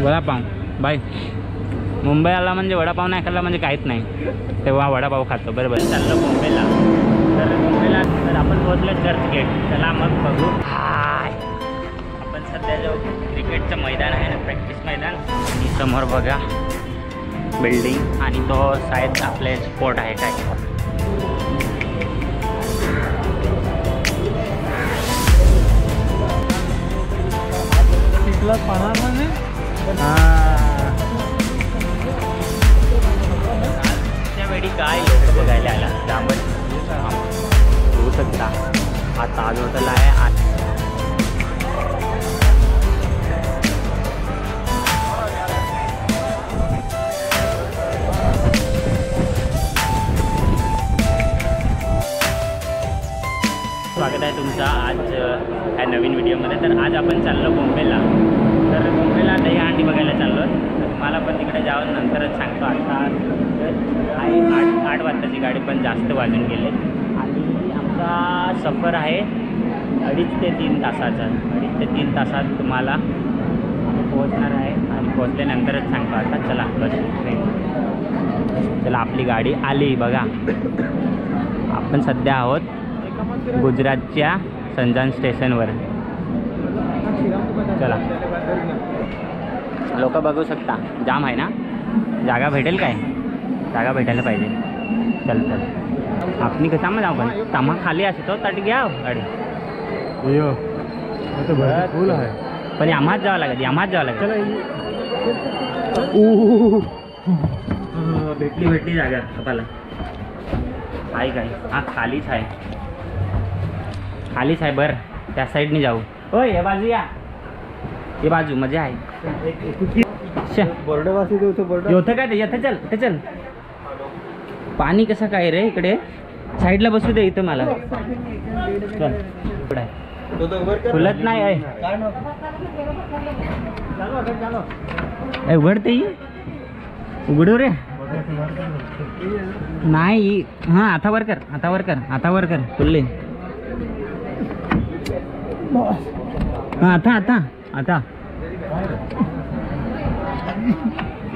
Vada pav bye. Mumbai आला म्हणजे वडापाव नाही खाल्ला म्हणजे काहीच नाही. तेव्हा वडापाव खातो. बरोबर. चाललं मुंबईला. तर मुंबईला तर आपण पोहोचलो चर्चगेट. चला मग बघू. आपण सध्या जो क्रिकेटचं मैदान आहे ना, प्रॅक्टिस मैदान, आणि समोर बघा बिल्डिंग, आणि तो शायद आपले स्पोर्ट आहे काय. वेळी काय लोक बघायला आला त्यामुळे होऊ शकता. हा ताज हॉटेल आहे. स्वागत आहे तुमचं आज ह्या नवीन व्हिडिओमध्ये. तर आज आपण चाललो मुंबईला. तर मुंबईला दहीहंडी बघायला चाललो. तर तुम्हाला पण तिकडे जाऊन नंतरच सांगतो. आता आहे 8 वाजताची गाडी, पण जास्त वाजून गेले. आणि आमचा सफर आहे 2.5 ते 3 तासाचा. 2.5 ते 3 तासात तुम्हाला पोहोचणार आहे. आणि पोहोचल्यानंतरच सांगतो. आता चला बस ट्रेन. चला आपली गाडी आली बघा. आपण सध्या आहोत गुजरातच्या संजान स्टेशनवर. चला लोक बघू शकता. जाम आहे ना. जागा भेटेल काय. जागा भेटायला पाहिजे. चल चल आपण कशामध्ये जाऊ. पण तामा खाली असतो तट घ्या गाडी. फुल आहे पण आम्हाच जावं लागेल. आम्हाच जावं लागेल. भेटली जागा आपल्याला. आहे काय. हा खालीच आहे. खालीच आहे. बरं त्या साईडने जाऊ. होय हे बाजू या. हे बाजू मजा आहे. होतं काय ते. येतं चल ते चल. पाणी कसं काय रे इकडे. साईडला बसू दे इथं मला. चल फुलत नाही आहे. उघडते उघडू रे. नाही हां आता वर कर. आता वर कर. आता वर कर. फुलले. हां आता आता आता.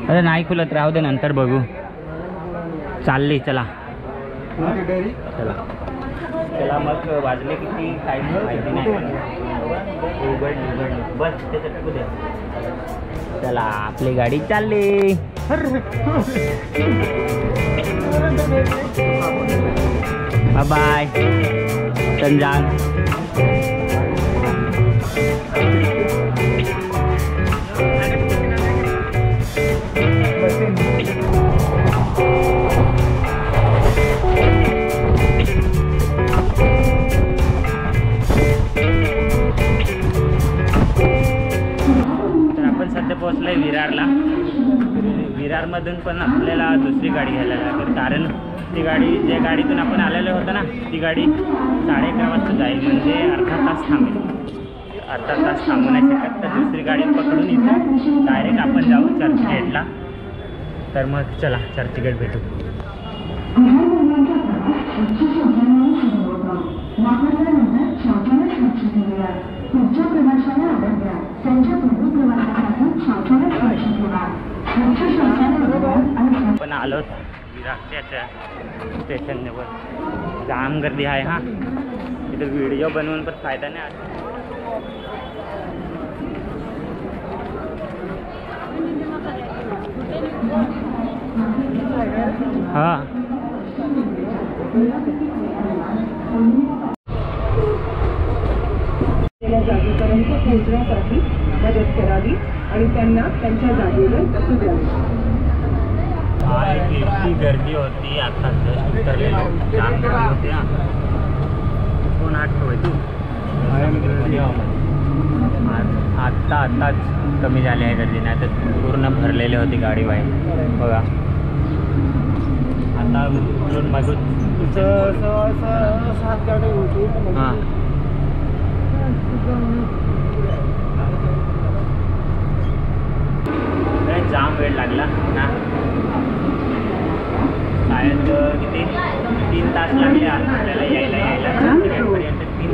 अरे नाही खुलत. राहू दे नंतर बघू. चालली चला चला चला. मग वाजले किती काय माहिती नाही. उघडली बस त्याच्यात द्या. चला आपली गाडी चालली. बाय बाय संजान. पोहोचलोय विरारला. विरारमधून पण आपल्याला दुसरी गाडी घ्यायला लागेल. कारण ती गाडी ज्या गाडीतून आपण आलेलो होतो ना, ती गाडी 11:30 वाजता जाईल. म्हणजे अर्धा तास थांबेल. अर्धा तास थांबू नाही शकत. तर दुसरी गाडी पकडून इथं डायरेक्ट आपण जाऊ चर्चगेटला. तर मग चला चर्चगेट भेटू. आपण आलो विरारच्या स्टेशनवर. जाम गर्दी आहे. हां इथं व्हिडिओ बनवून पण फायदा नाही. हां जागेपर्यंत पोहोचण्यासाठी मदत करावी आणि त्यांना त्यांच्या जागेवर कसं द्यावे. इतकी गर्दी होती. आता जस्ट उतरलेलो. जाम गर्दी होती. हां कोण आठवय तू. आत्ताच कमी झाली आहे गर्दी. नाही तर पूर्ण भरलेली होती गाडी बाहेर बघा. आता उतरून मागून हां जाम वेळ लागला ना. शायद किती 3 तास लागले आपल्याला यायला. 3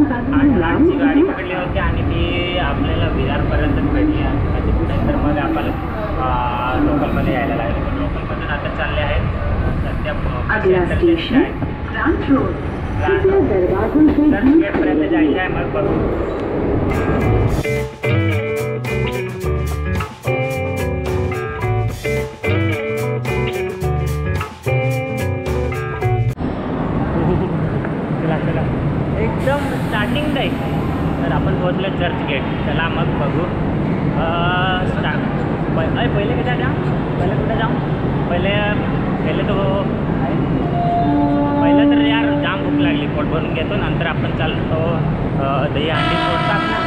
तास लागले. 8ची गाडी पकडली होती आणि ती आपल्याला विरारपर्यंतच भेटली आहे. त्याच्या पुढे तर मग आपल्याला लोकलमध्ये यायला लागलं. पण लोकलमधून आता चालले आहेत सध्या अगला स्टेशन ग्रांट रोड. चर्चगेटपर्यंत जायचं आहे. मग बघू. चला एकदम स्टार्टिंग आहे. तर आपण पोहोचलो चर्चगेट. चला मग बघू. पहिले कुठे जाऊ? पहिलं तर यार जाम भूक लागली. पोट भरून घेतो. नंतर आपण चालतो दहीहंडी फोडतात ना.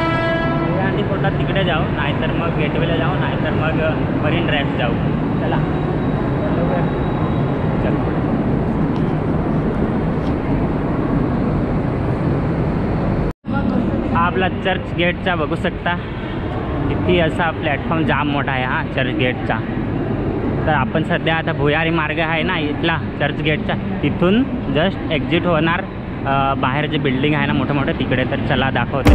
दहीहंडी फोडतात तिकडे जाऊ. नाहीतर मग गेटवेला जाऊ. नाहीतर मग मरीन ड्राईव्ह जाऊ. चला चल. हा आपला चर्च गेटचा बघू शकता. किती असा प्लॅटफॉर्म जाम मोठा आहे हा चर्च गेटचा. तर आपण सध्या आता भुयारी मार्ग आहे ना इथला चर्च गेटचा, तिथून जस्ट एक्झिट होणार. बाहेर जे बिल्डिंग आहे ना मोठं मोठं तिकडे. तर चला दाखवते.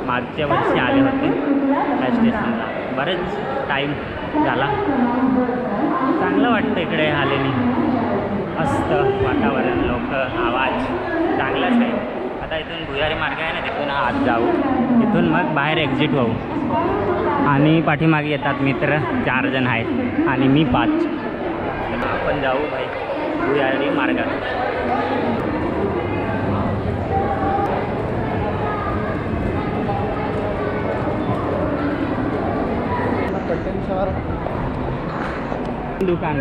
मागच्या वर्षी आले होते त्या स्टेशनला. बरेच टाईम झाला. चांगलं वाटतं इकडे आलेली. मस्त वातावरण, लोक, आवाज चांगलाच आहे. आता इथून भुयारी मार्ग आहे ना तिथून आत जाऊ. तिथून मग बाहेर एक्झिट होऊ. आणि पाठीमागे येतात मित्र 4 जण आहेत आणि मी 5. आपण जाऊ भाई भुयारी मार्गात. दुकान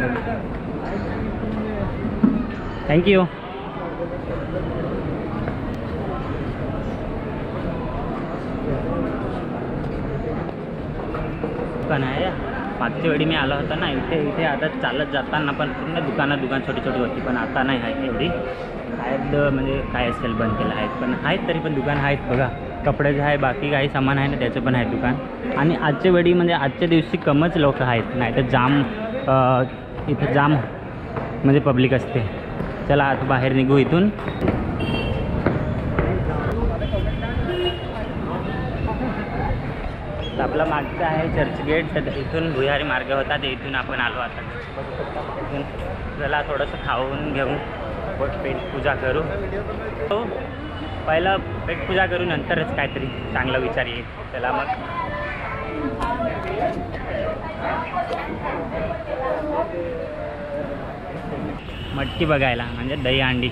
थँक्यू. दुकान आहे. मागच्या वेळी मी आलो होता ना इथे आता चालत जाताना पण पूर्ण दुकान छोटी छोटी होती. पण आता नाही आहे एवढी. आहेत म्हणजे काय असेल बंद केलं आहेत. पण आहेत तरी पण दुकान आहेत बघा. कपड्याचं आहे, बाकी काही सामान आहे ना त्याचं पण आहे दुकान. आणि आजच्या वेळी म्हणजे आजच्या दिवशी कमच लोक आहेत. नाही तर जाम इथं जाम म्हणजे पब्लिक असते. चला आता बाहेर निघू इथून. आपला मागचा आहे चर्चगेट. तर इथून भुयारी मार्ग होता. ते इथून आपण आलो आता. इथून चला थोडंसं खाऊन घेऊ. पेट पूजा करू. हो पहिलं पेट पूजा करू नंतरच काहीतरी चांगला विचार येईल. चला मग. मटकी बघायला म्हणजे दहीहंडी.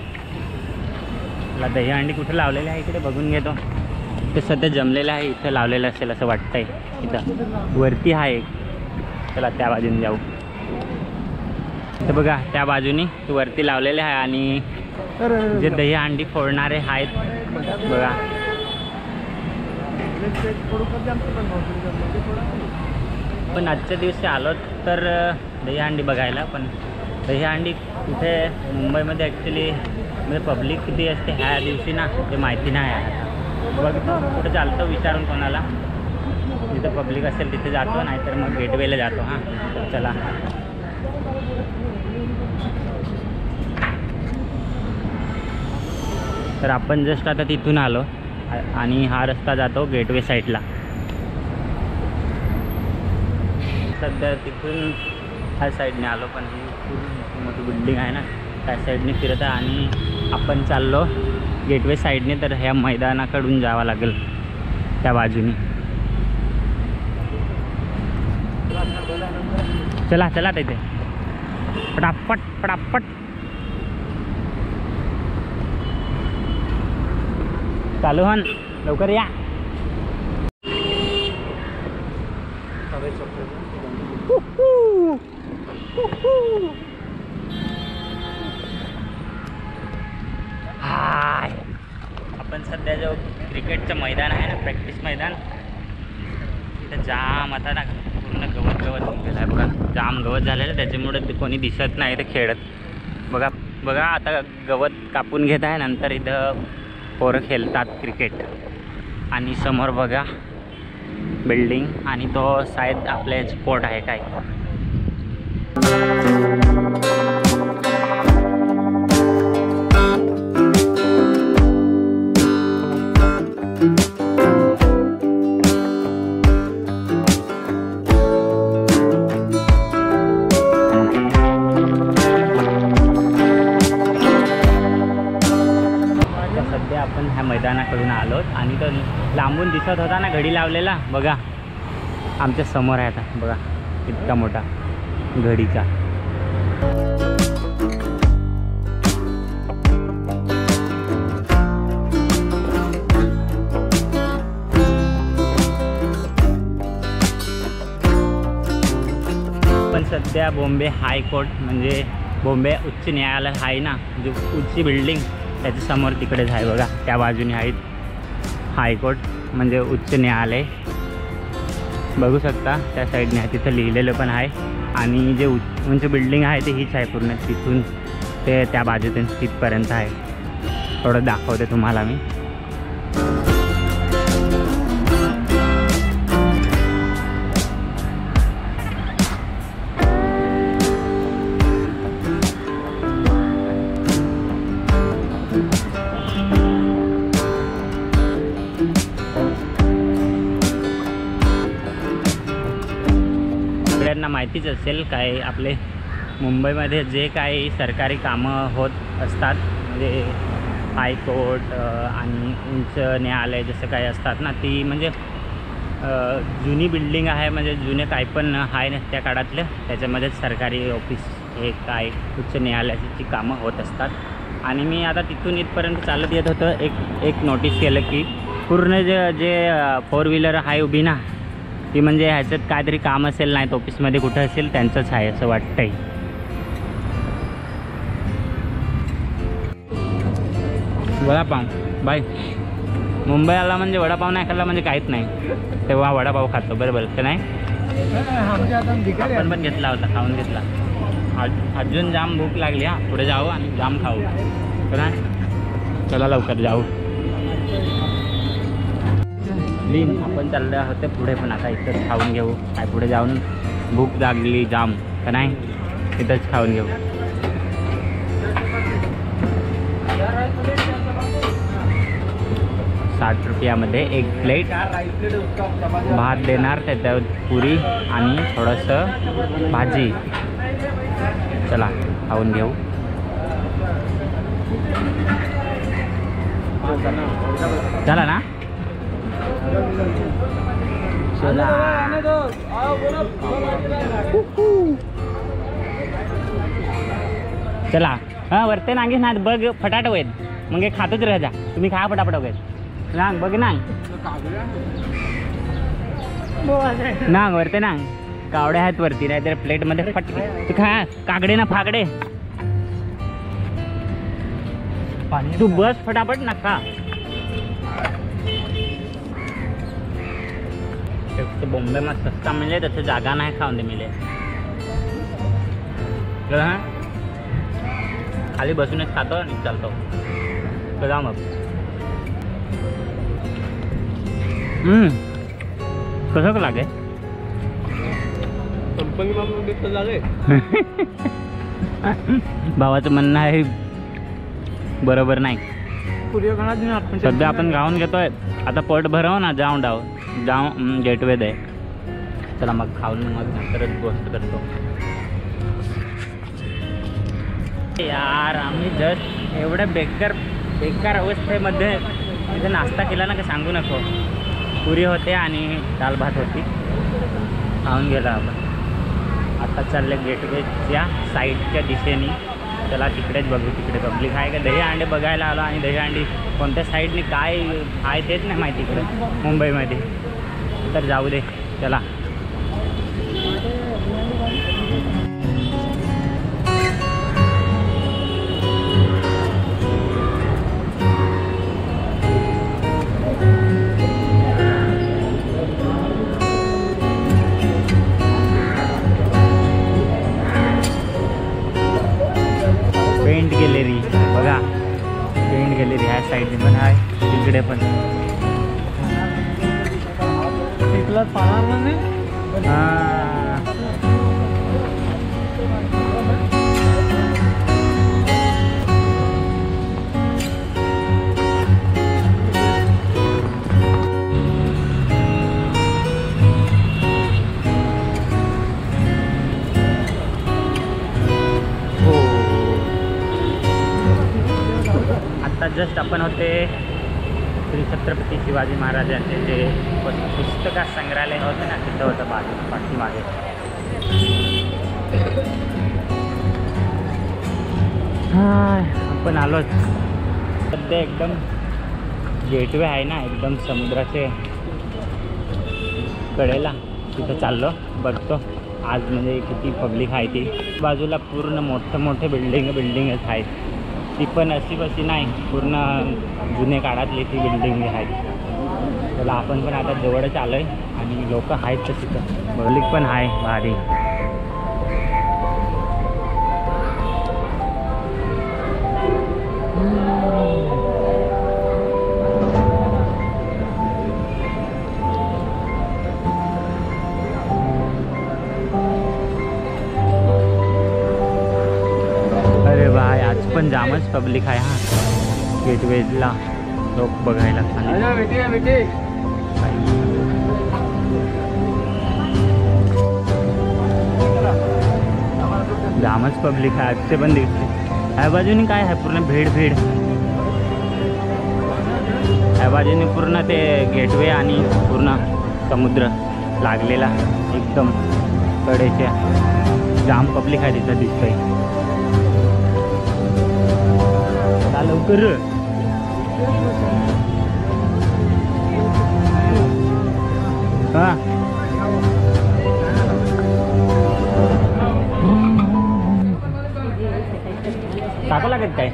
मला दहीहंडी कुठे लावलेली आहे इकडे बघून घेतो. ते सध्या जमलेलं आहे इथं लावलेलं असेल असं वाटतंय. इथं वरती आहे. चला त्या बाजूने जाऊ. तर बघा त्या बाजूनी वरती लावलेले आहे. आणि जे दहीहंडी फोडणारे आहेत बघा. पण आजच्या दिवशी आलो तर दहीहंडी बघायला. पण दहीहंडी इथे मुंबईमध्ये ॲक्च्युली म्हणजे पब्लिक किती असते ह्या दिवशी ना ते माहिती नाही आहे. बघतो कुठं चालतं विचारून कोणाला. जिथं पब्लिक असेल तिथे जातो. नाहीतर मग गेटवेला जातो. हां चला. तर आपण जस्ट आता तिथून आलो आणि हा रस्ता जातो गेटवे साईडला. सध्या तिथून ह्या साईडने आलो. पण ही खूप मोठी बिल्डिंग आहे ना त्या साईडने फिरत आहे. आणि आपण चाललो गेटवे साईडने. तर ह्या मैदानाकडून जावं लागेल त्या बाजूने. चला चला तिथे पटापट पटापट. चालू हन लवकर या. हाय आपण सध्या जो क्रिकेटचं मैदान आहे ना प्रॅक्टिस मैदान तिथं जाम आता ना पूर्ण गवत निघालं आहे बघा. जाम गवत झालेलं त्याच्यामुळे कोणी दिसत नाही ते खेळत. बघा आता गवत कापून घेत आहे. नंतर इथं पोरं खेळतात क्रिकेट. आणि समोर बघा बिल्डिंग आणि तो शायद आपले स्पोर्ट आहे काय. सध्या आपण ह्या मैदानाकडून आलो आणि तो लांबून दिसत होता ना घडी लावलेला बघा आमच्या समोर आहे. आता बघा इतका मोठा घडीचा. पण सध्या बॉम्बे हायकोर्ट म्हणजे बॉम्बे उच्च न्यायालय आहे ना, जो उच्च बिल्डिंग त्याच्या समोर तिकडेच आहे बघा. त्या बाजूने आहे हायकोर्ट म्हणजे उच्च न्यायालय. बघू शकता त्या साईडने आहे, तिथं लिहिलेलं पण आहे. आणि जे उंच बिल्डिंग आहे ते हीच आहे पूर्ण, तिथून ते त्या बाजूतून तिथपर्यंत आहे. थोडं दाखवते तुम्हाला मी. सगळ्यांना माहितीच असेल काय आपले मुंबईमध्ये जे काही सरकारी कामं होत असतात म्हणजे हायकोर्ट आणि उच्च न्यायालय जसं काही असतात ना, ती म्हणजे जुनी बिल्डिंग आहे. म्हणजे जुने काही पण आहे ना त्या काळातलं, त्याच्यामध्येच सरकारी ऑफिस हे काय उच्च न्यायालयाची कामं होत असतात. आणि मी आता तिथून इथपर्यंत चालत येत होतं, एक नोटीस केलं की पूर्ण जे 4 व्हीलर आहे उभी ना, ती म्हणजे ह्याच्यात काहीतरी काम असेल नाही तर ऑफिसमध्ये कुठं असेल त्यांचंच आहे असं वाटतंय. वडापाव बाय. मुंबईला म्हणजे वडापाव नाही खाल्ला म्हणजे काहीच नाही, तेव्हा वडापाव खातो बरोबर का नाही. आपण पण घेतला होता, खाऊन घेतला. अजून जाम भूक लागली. हां पुढे जाऊ आणि जाम खाऊ का. चला लवकर जाऊ. आपण चालले होते पुढे, पण आता इथंच खाऊन घेऊ. काय पुढे जाऊन भूक लागली जाम का नाही, इथंच खाऊन घेऊ. ₹60 एक प्लेट भात देणार, त्याच्यावर पुरी आणि थोडंसं भाजी. चला खाऊन घेऊ. चला ना. चला हां वरते नांगे ना बघ फटाट होईल मग खातच राहा जा. तुम्ही खा फटाफट वगैरे ना बघ ना ना वरते ना कावड्या आहेत वरती, नाही तर प्लेटमध्ये फटके तू खा. काकडे ना फाकडे तू बस फटाफट ना खा. बॉम्बेमध्ये सस्ता मिळेल तसं जागा नाही खाऊन दे मिळेल. खाली बसूनच खातो आणि चालतो. जा मग. कसं लागे भावाचं म्हणणं आहे बरोबर नाही. सध्या आपण गाऊन घेतोय, आता पोट भरव ना जाऊन गेटवे दे. चला मग खाऊन मग नंतरच गोष्ट करतो. यार आम्ही जस्ट एवढ्या बेकार अवस्थेमध्ये इथे नाश्ता केला ना, का सांगू नको. पुरी होते आणि दाल भात होती, खाऊन गेला आपण. आता चालले गेटवेच्या साईडच्या दिशेने. चला तिकडेच बघू, तिकडे पब्लिक आहे का. दही अंडे बघायला आलो आणि दही अंडी कोणत्या साईडने काय आहे तेच नाही माहिती इकडे मुंबईमध्ये. तर जाऊ दे चला. पेंट गॅलरी बघा, ह्या साईडने पण आहे, तिकडे पण. आता जस्ट आपण होते श्री छत्रपती शिवाजी महाराजांचे जे पुस्तका संग्रहालय होते ना, तिथं होतं पाठीमागे. आपण आलोच सध्या. एकदम गेटवे आहे ना, एकदम समुद्राचे कडेला, तिथं चाललो. बघतो आज म्हणजे किती पब्लिक आहे. ती बाजूला पूर्ण मोठे बिल्डिंगच आहेत. ती पण अशी बशी नाही, पूर्ण जुने काळातली ती बिल्डिंग आहेत. त्याला आपण पण आता जवळच आलो आहे आणि लोक आहेत तशी तर पब्लिक पण आहे भारी. अरे भाई आज पण जामच पब्लिक आहे हा गेटवेला, लोक बघायला. जामच पब्लिक आहे आजचे पण दिसते. ह्या बाजूने काय आहे, पूर्ण भीड. ह्या बाजूने पूर्ण ते गेटवे आणि पूर्ण समुद्र लागलेला एकदम कडेच्या. जाम पब्लिक आहे तिथं दिसतंय. लवकर हा. टाका लागत काय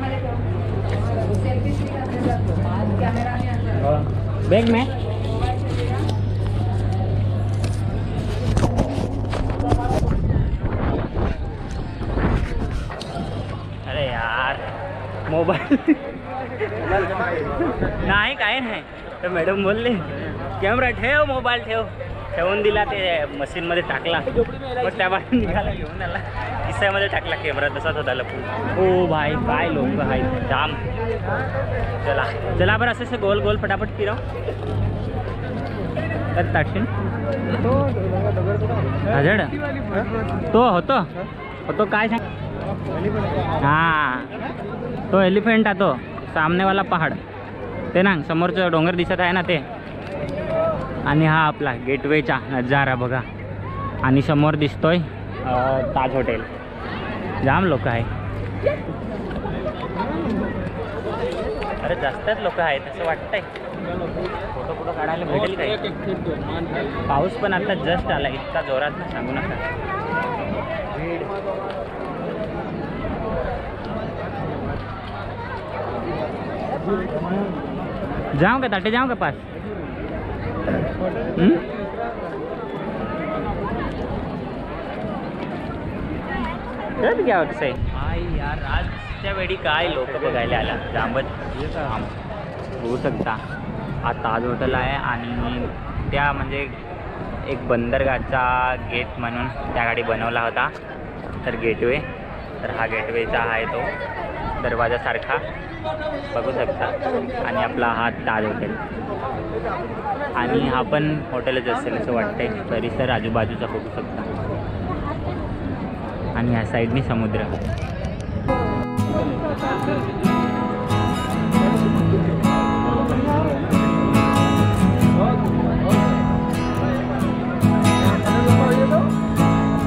बैग में? अरे यार मोबाईल नाही, काय नाही. तर मॅडम बोलले कॅमेरा ठेव, मोबाईल ठेवून दिला. ते मशीनमध्ये टाकला, मग त्या बाजून निघाला, घेऊन आला, खिशामध्ये टाकला कॅमेरा. तसाच होता लपून. हो भाई काय लोक आहेत जाम. चला बरं असं गोल गोल फटाफट फिरव. तर टाकशील हजड तो होतो काय सांग. हां तो एलिफंट आहे, तो सामनेवाला पहाड ते ना, समोरचं डोंगर दिसत आहे ना ते. आणि हा आपला गेटवेचा नजारा बघा. आणि समोर दिसतोय ताज हॉटेल. जाम लोक आहे. अरे जास्तच लोक आहेत असं वाटतंय. फोटो काढायला भेटेल काय? पाऊस पण आता जस्ट आला, इतका जोरात ना सांगू नका. जाऊ का ताटे, जाऊ का पास? क्या कसं आहे यार, आजच्या वेळी काय लोक बघायला आला. जांबत होऊ शकता. हा ताज हॉटेल आहे आणि त्या म्हणजे एक बंदरगाहचा गेट म्हणून त्या गाडी बनवला होता. तर गेटवे, तर हा गेटवेचा आहे तो दरवाजासारखा बघू शकता. आणि आपला हा ताज हॉटेल. आणि हा पण हॉटेलच असेल असं वाटतंय. परिसर आजूबाजूचा बघू शकता. आणि ह्या साईडनी समुद्र.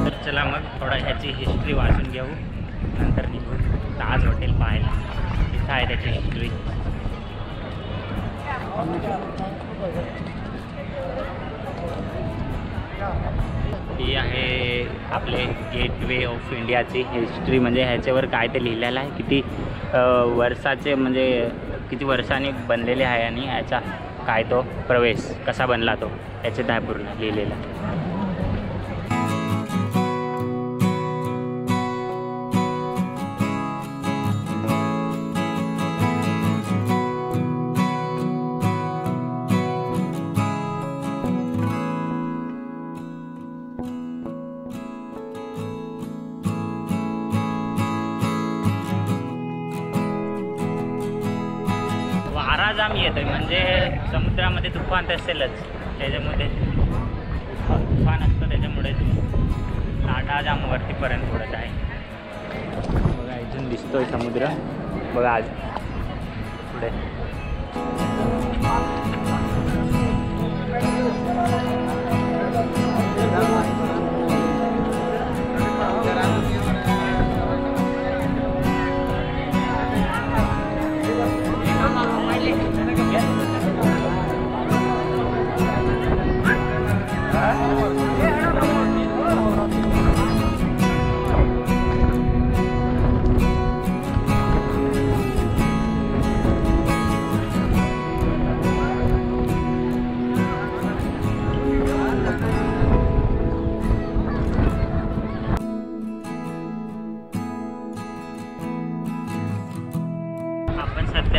तर चला मग थोडा ह्याची हिस्ट्री वाचून घेऊ, नंतर निघू ताज हॉटेल पाहायला. इथं आहे त्याची हिस्ट्री. ही आहे आपले गेटवे ऑफ इंडियाची हिस्ट्री. म्हणजे ह्याच्यावर काय ते लिहिलेलं आहे, किती वर्षाचे म्हणजे किती वर्षांनी बनलेले आहे आणि ह्याचा काय तो प्रवेश कसा बनला तो याच्यात आहे पूर्ण लिहिलेलं. वारा जाम येतोय, म्हणजे समुद्रामध्ये तुफान असेलच, त्याच्यामध्ये तुफान असतं, त्याच्यामुळे लाटा जाम वरतीपर्यंत उडत आहे. बघा इथून दिसतोय समुद्र, बघा आज पुढे.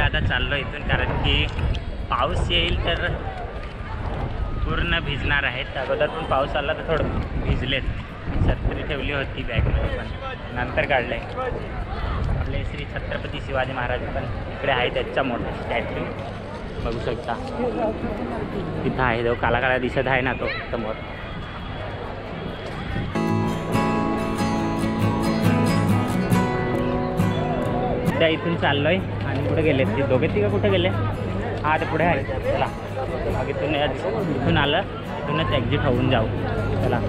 आता चाललो इथून, कारण की पाऊस येईल तर पूर्ण भिजणार आहेत. अगोदर पण पाऊस आला तर थोडं भिजलेत. छत्री ठेवली होती बॅगमध्ये, पण नंतर काढलं आहे. आपले श्री छत्रपती शिवाजी महाराज पण इकडे आहे, त्याचा मोठा स्टॅच्यू बघू शकता. तिथं आहे तो काला काला दिसत आहे ना, तो समोर. त्या इथून चाललोय आणि कुठे गेले ते दोघे तिघं, कुठे गेले? हा ते पुढे आहे. चला मग इथून आलं, इथूनच एक्झिट होऊन जाऊ. चला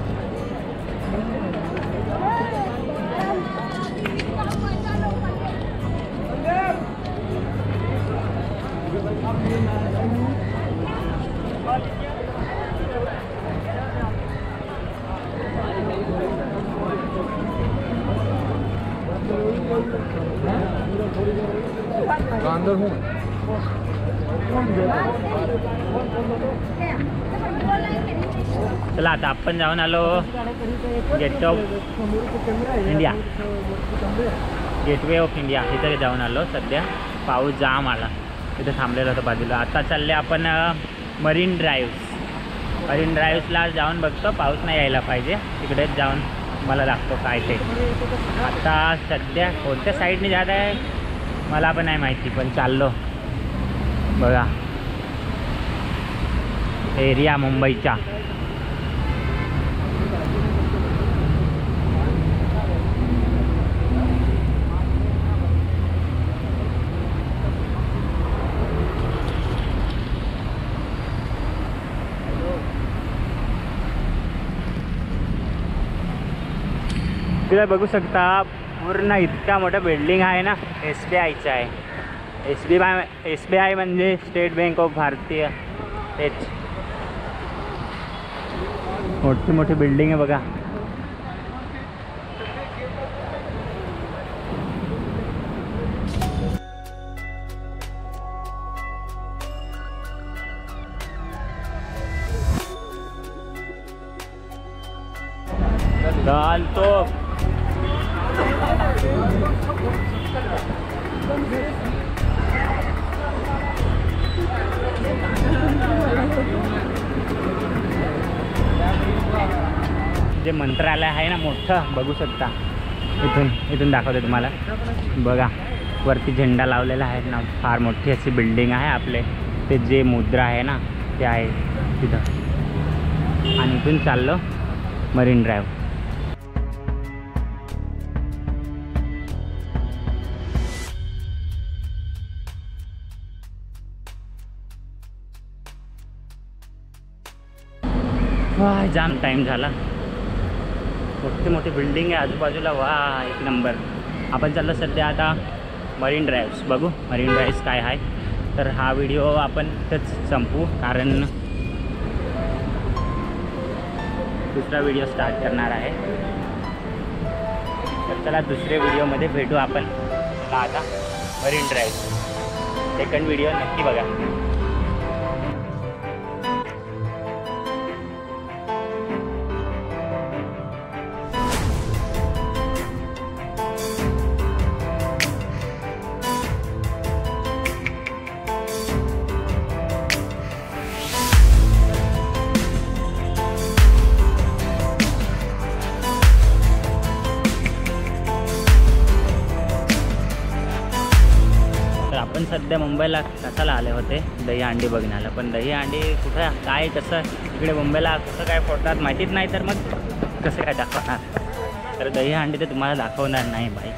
चला आता आपण जाऊन आलो gate of India, gateway of India इथे जाऊन आलो. सध्या पाऊस जाम आला, तिथे थांबलेलं होतं बाजूला. आता चालले आपण मरीन ड्राईव्हला जाऊन बघतो. पाऊस नाही यायला पाहिजे, तिकडेच जाऊन मला दाखतो काय ते. आता सध्या कोणत्या साईडने जात आहे मला पण नाही माहिती, पण चाललो. बघा एरिया मुंबईचा. तिथे बघू शकता पूर्ण इतका मोठा बिल्डिंग आहे ना, SBIचा आहे. SBI म्हणजे स्टेट बँक ऑफ भारतीय. तेच मोठी मोठी बिल्डिंग आहे बघा. चालतो जे मंत्रालय आहे ना मोठं, बघू शकता. इथून दाखवते तुम्हाला. बघा वरती झेंडा लावलेला आहे ना, फार मोठी अशी बिल्डिंग आहे. आपले ते जे मुद्रा आहे ना ते आहे तिथं. आणि इथून चाललो मरीन ड्राईव्ह. जाम टाईम झाला. मोठी मोठी बिल्डिंग आहे आजूबाजूला. वा एक नंबर. आपण चाललो सध्या आता मरीन ड्राईव्ह्स बघू. मरीन ड्राईव्ह्स काय आहे तर हा व्हिडिओ आपण इथंच संपवू, कारण दुसरा व्हिडिओ स्टार्ट करणार आहे. तर चला दुसऱ्या व्हिडिओमध्ये भेटू आपण. आता मरीन ड्राईव्ह सेकंड व्हिडिओ नक्की बघा. आपण सध्या मुंबईला कशाला आले होते दहीहंडी बघण्याला, पण दहीहंडी कुठं काय कसं इकडे मुंबईला कसं काय फोडतात माहितीच नाही, तर मग कसं काय दाखवणार. तर दहीहंडी तर तुम्हाला दाखवणार नाही भाई,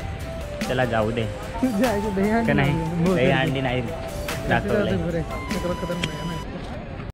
त्याला जाऊ दे का नाही, दहीहंडी नाही दाखवलं.